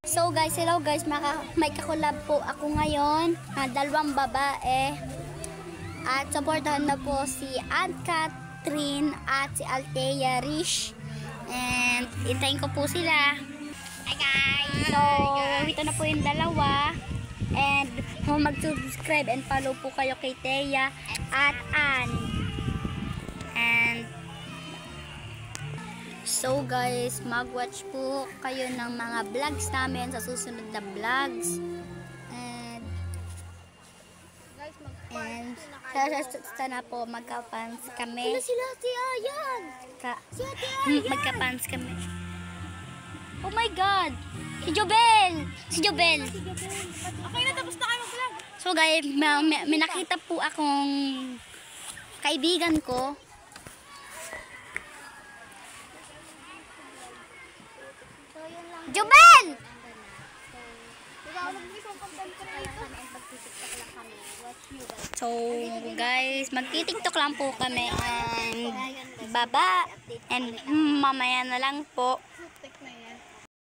So guys, hello guys, may kakulab po ako ngayon, dalawang babae. At supportahan na po si Aunt Catherine at si Althea Rish. And intayin ko po sila. Hi guys! So, ito na po yung dalawa. And mag-subscribe and follow po kayo kay Thea at Ann. And so guys, mag-watch po kayo ng mga vlogs namin sa susunod na vlogs. And sana po magka-fans kami. Sila si Ayan. Magka-fans kami. Oh my God! Si Jobel! Okay na, tapos na kayo mag-vlog. So guys, may nakita po akong kaibigan ko. Jobel! So guys, magti-TikTok lang po kami and baba and mamaya na lang po.